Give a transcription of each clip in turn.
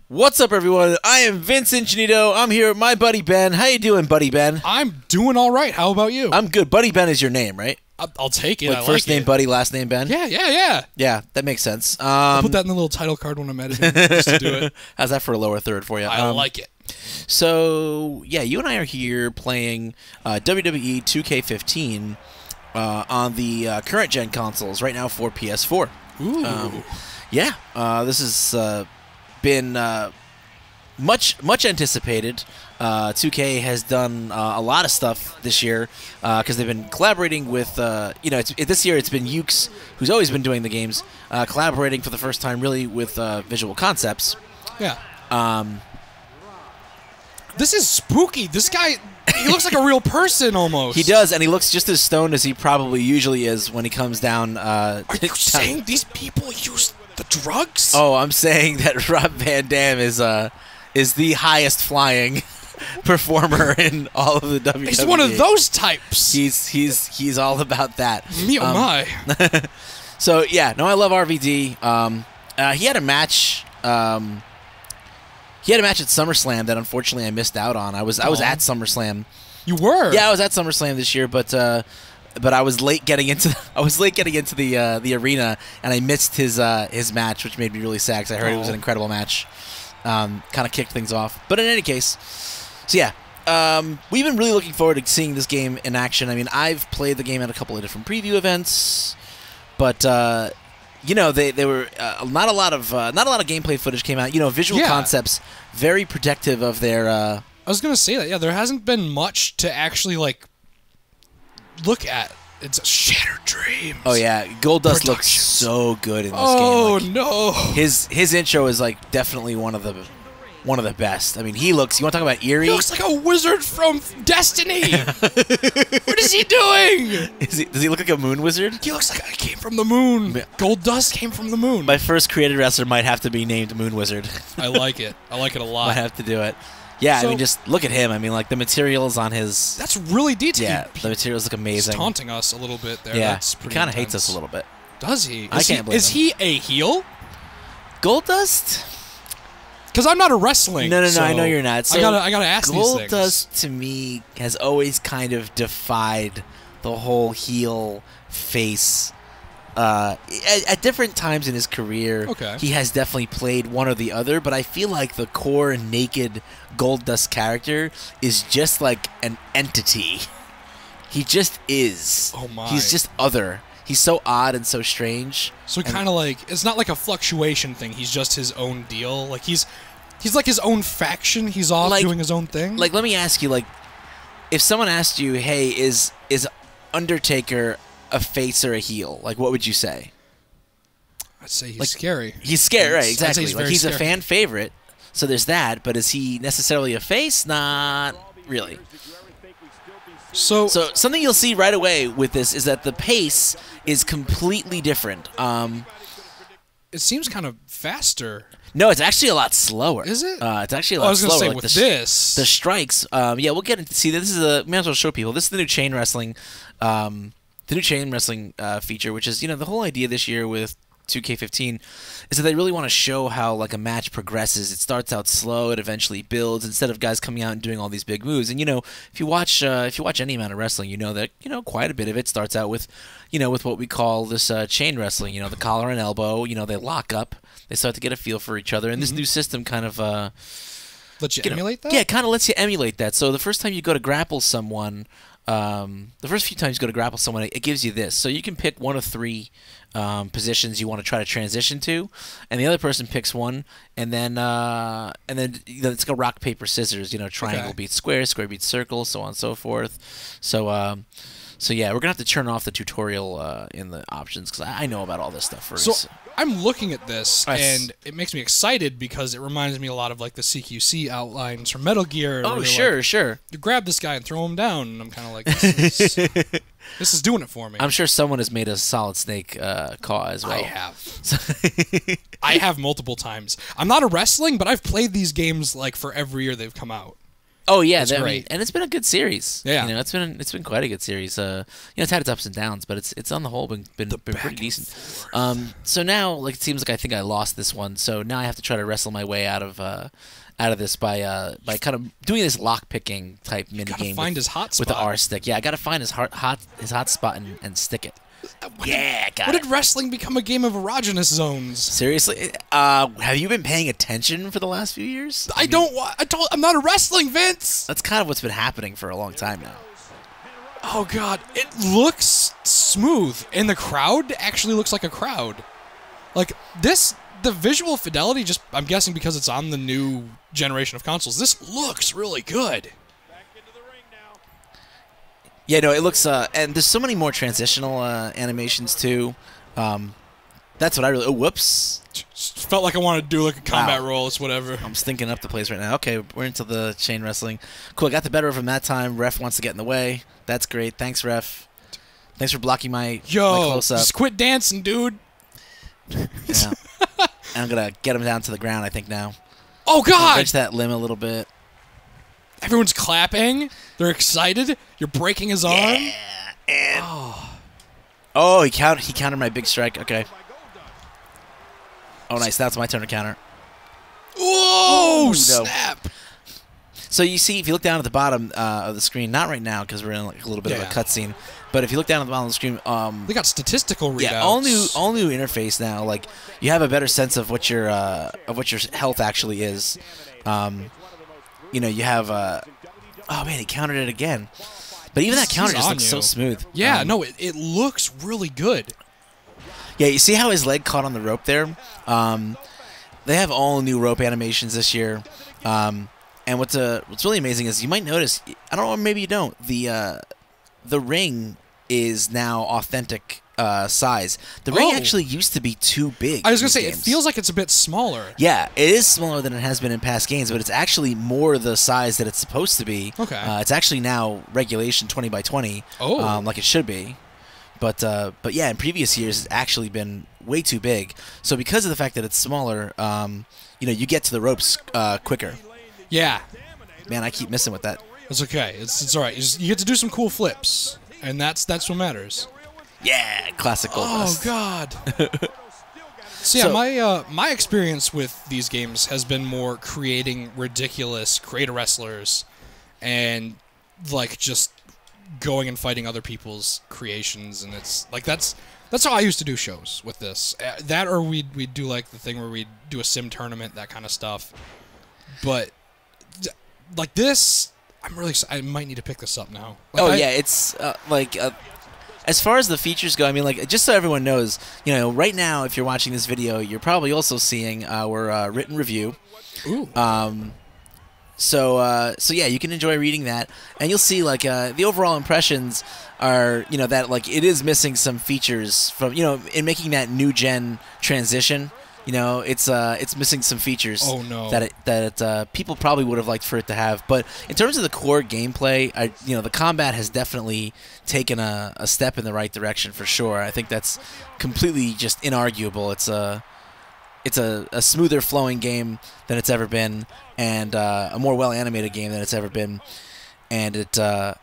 What's up, everyone? I am Vince Ingenito. I'm here with my buddy Ben. How you doing, buddy Ben? I'm doing all right. How about you? I'm good. Buddy Ben is your name, right? I'll take it. Like I first like name it. Buddy, last name Ben? Yeah. Yeah, that makes sense. I'll put that in the little title card when I'm editing just to do it. How's that for a lower third for you? I like it. So, yeah, you and I are here playing WWE 2K15 on the current gen consoles right now for PS4. Ooh. This has been much anticipated. 2K has done a lot of stuff this year because they've been collaborating with, this year it's been Ukes, who's always been doing the games, collaborating for the first time really with Visual Concepts. Yeah. This is spooky. This guy, he looks like a real person almost. He does, and he looks just as stoned as he probably usually is when he comes down. Are you saying these people use the drugs? Oh, I'm saying that Rob Van Dam is the highest flying performer in all of the WWE. He's one of those types. He's all about that. Me oh my. So yeah, no, I love RVD. He had a match. He had a match at SummerSlam that unfortunately I missed out on. I was at SummerSlam. You were? Yeah, I was at SummerSlam this year, but I was late getting into the arena, and I missed his match, which made me really sad because I heard it was an incredible match. Kind of kicked things off. But in any case, so yeah, we've been really looking forward to seeing this game in action. I mean, I've played the game at a couple of different preview events, but they were not a lot of gameplay footage came out. Visual Concepts very protective of their. I was gonna say that. Yeah, there hasn't been much to actually look at. It's a Shattered Dreams. Oh yeah, Goldust looks so good in this game. Oh no, his intro is definitely one of the best. I mean, he looks. You want to talk about eerie? He looks like a wizard from Destiny. What is he doing? Does he look like a moon wizard? He looks like I came from the moon. Goldust came from the moon. My first created wrestler might have to be named Moon Wizard. I like it. I like it a lot. Might have to do it. Yeah, I mean, just look at him. I mean, the materials on his... That's really detailed. Yeah, the materials look amazing. He's taunting us a little bit there. Yeah, That's pretty he kind of hates intense. us a little bit. Does he? I can't believe Is he a heel? Goldust? Because I'm not a wrestling. No, so I know you're not. So I gotta ask these things. Goldust, to me, has always kind of defied the whole heel face. At different times in his career, he has definitely played one or the other, but I feel like the core naked Goldust character is just like an entity. He just is. Oh my. He's just other. He's so odd and so strange. So kind of it's not like a fluctuation thing. He's just his own deal. Like he's like his own faction. He's off doing his own thing. Let me ask you, if someone asked you, hey, is Undertaker a face or a heel? What would you say? I'd say he's scary. He's scary, right? Exactly. He's a scary. fan favorite, so there's that. But is he necessarily a face? Not really. So something you'll see right away with this is that the pace is completely different. It seems kind of faster. No, it's actually a lot slower. Is it? It's actually a lot slower. I was going to say, with the strikes. Yeah, we'll get into. See, this is may as well show people. This is the new chain wrestling. The new chain wrestling feature, which is, the whole idea this year with 2K15 is that they really want to show how a match progresses. It starts out slow, it eventually builds instead of guys coming out and doing all these big moves. And if you watch any amount of wrestling, you know that quite a bit of it starts out with with what we call this chain wrestling. The collar and elbow. They lock up. They start to get a feel for each other, and this new system kind of lets you emulate that. Yeah, it kind of lets you emulate that. So the first time you go to grapple someone. The first few times you go to grapple someone, it gives you this. So you can pick one of three positions you want to try to transition to, and the other person picks one, and then it's like a rock, paper, scissors. Triangle beats square, square beats circle, so on and so forth. So yeah, we're gonna have to turn off the tutorial in the options because I know about all this stuff first. So I'm looking at this, and it makes me excited because it reminds me a lot of the CQC outlines from Metal Gear. Oh, sure. You grab this guy and throw him down, and I'm kind of like, this is doing it for me. I'm sure someone has made a Solid Snake caw as well. I have. I have multiple times. I'm not a wrestling, but I've played these games for every year they've come out. Oh yeah, It's great. and it's been a good series. Yeah. You know, it's been quite a good series. You know, it's had its ups and downs, but it's on the whole been pretty decent. So now, like, it seems like I think I lost this one. So now I have to try to wrestle my way out of this by kind of doing this lock picking type mini game. Find his hot with the spot. R stick. Yeah, I got to find his hot spot and stick it. Yeah, got What it. did wrestling become a game of erogenous zones? Seriously, have you been paying attention for the last few years? I'm not a wrestling, Vince. That's kind of what's been happening for a long time now. Oh God, it looks smooth, and the crowd actually looks like a crowd. Like this, the visual fidelity. Just I'm guessing because it's on the new generation of consoles. This looks really good. Yeah, no, it looks, and there's so many more transitional animations too. That's what I really. Oh, whoops! Just felt like I wanted to do like a combat roll. It's whatever. I'm stinking up the place right now. Okay, we're into the chain wrestling. Cool, I got the better of him that time. Ref wants to get in the way. That's great. Thanks, ref. Thanks for blocking my close up. Just quit dancing, dude. Yeah. I'm gonna get him down to the ground. I think now. Oh God! Reach that limb a little bit. Everyone's clapping. They're excited. You're breaking his arm. Yeah. And oh, he countered my big strike. Okay. Oh, nice. That's my turn to counter. Whoa! No. Snap. So you see, if you look down at the bottom of the screen, not right now because we're in like a little bit of a cutscene, but if you look down at the bottom of the screen, they got statistical readouts. Yeah, all new interface now. Like you have a better sense of what your health actually is. You know, you have. Oh man, he countered it again. But even that counter just looks so smooth. Yeah, no, it looks really good. Yeah, you see how his leg caught on the rope there? They have all new rope animations this year. And what's really amazing is you might notice, I don't know, maybe you don't, the ring is now authentic size. The ring actually used to be too big. I was going to say, it feels like it's a bit smaller. Yeah, it is smaller than it has been in past games, but it's actually more the size that it's supposed to be. Okay. It's actually now regulation 20 by 20, like it should be. But yeah, in previous years, it's actually been way too big. So because of the fact that it's smaller, you know, you get to the ropes quicker. Yeah. Man, I keep missing with that. It's okay. It's all right. You get to do some cool flips, and that's what matters. Yeah, classic Gold Dust. Oh God. So yeah, my experience with these games has been more creating ridiculous creator wrestlers, and like just going and fighting other people's creations, and it's like that's how I used to do shows with this. That or we'd do like the thing where we'd do a sim tournament, that kind of stuff. But like this, I'm really I might need to pick this up now. Like, yeah, it's as far as the features go, I mean, like, just so everyone knows, you know, right now, if you're watching this video, you're probably also seeing our written review. Ooh. So yeah, you can enjoy reading that, and you'll see, like, the overall impressions are, you know, that, like, it is missing some features from, you know, in making that new gen transition. You know, it's missing some features. Oh no. That people probably would have liked for it to have. But in terms of the core gameplay, you know, the combat has definitely taken a step in the right direction for sure. I think that's completely just inarguable. It's a smoother flowing game than it's ever been, and a more well animated game than it's ever been. And it. I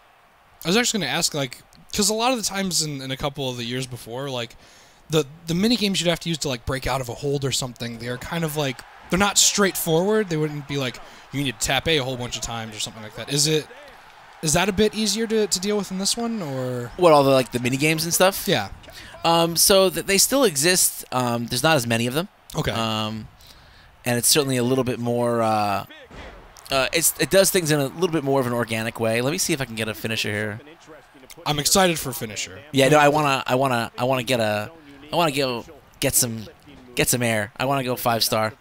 was actually going to ask, like, because a lot of the times in a couple of the years before, like, the mini games you'd have to use to like break out of a hold or something, they're kind of like, they're not straightforward. They wouldn't be like you need to tap A whole bunch of times or something like that. Is that a bit easier to deal with in this one, or what, all the mini games and stuff? Yeah. So they still exist. There's not as many of them. Okay. And it's certainly a little bit more. It does things in a little bit more of an organic way. Let me see if I can get a finisher here. I'm excited for finisher. Yeah, no, I wanna get some air. I wanna go 5-star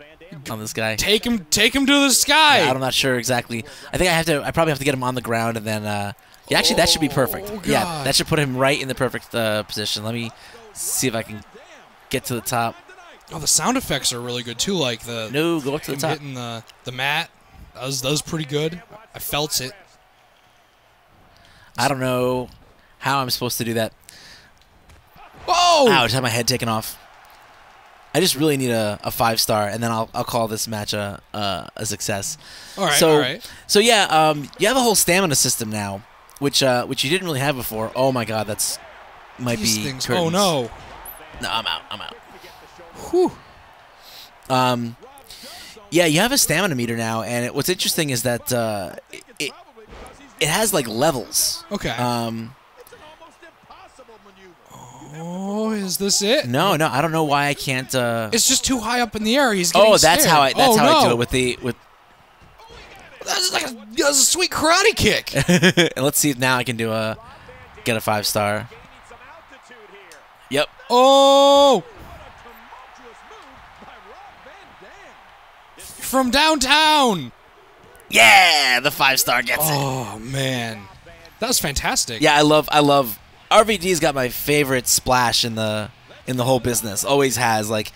on this guy. Take him to the sky. Yeah, I'm not sure exactly. I probably have to get him on the ground, and then yeah, actually that should be perfect. God. Yeah, that should put him right in the perfect position. Let me see if I can get to the top. Oh, the sound effects are really good too. Like go up to the top. Hitting the mat. That was pretty good. I felt it. I don't know how I'm supposed to do that. Whoa! Ouch, I had my head taken off. I just really need a 5-star, and then I'll call this match a success. All right, so, all right. So yeah, you have a whole stamina system now, which you didn't really have before. Oh my God, might These be things. curtains. Oh no. No, I'm out. Whew. Yeah, you have a stamina meter now, and what's interesting is that it has like levels. Okay. Oh, is this it? No, I don't know why I can't. It's just too high up in the air. He's getting that's scared. how I do it with. That's like that's a sweet karate kick. And let's see if now I can get a 5-star. Yep. Oh. From downtown. Yeah, the 5-star gets it. Oh man, that was fantastic. Yeah, I love. RVD's got my favorite splash in the whole business. Always has. Like,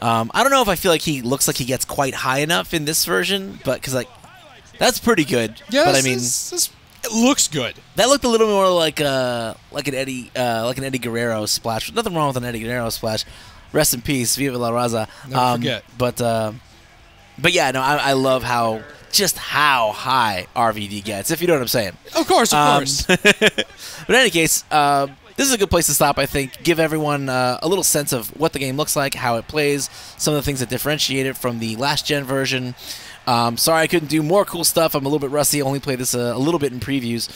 I don't know if I feel like he looks like he gets quite high enough in this version, but because like that's pretty good. Yeah, but I mean, it looks good. That looked a little more like an Eddie Guerrero splash. Nothing wrong with an Eddie Guerrero splash. Rest in peace, Viva la Raza. Never forget. But yeah, no, I love how high RVD gets, if you know what I'm saying. Of course, of course. But in any case, this is a good place to stop, I think. Give everyone a little sense of what the game looks like, how it plays, some of the things that differentiate it from the last-gen version. Sorry I couldn't do more cool stuff. I'm a little bit rusty. I only played this a little bit in previews.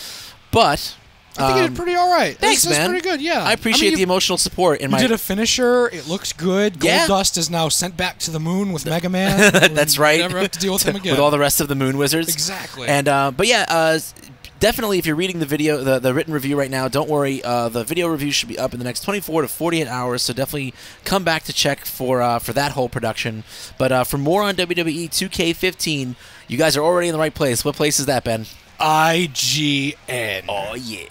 But I think you did pretty all right. Thanks, This is man. pretty good, yeah. I appreciate the emotional support. You did a finisher. It looks good. Yeah. Goldust is now sent back to the moon with Mega Man. That's right. Never have to deal with him again. With all the rest of the Moon Wizards. Exactly. And but yeah, definitely if you're reading the video, the written review right now, don't worry. The video review should be up in the next 24 to 48 hours. So definitely come back to check for that whole production. But for more on WWE 2K15, you guys are already in the right place. What place is that, Ben? IGN. Oh yeah.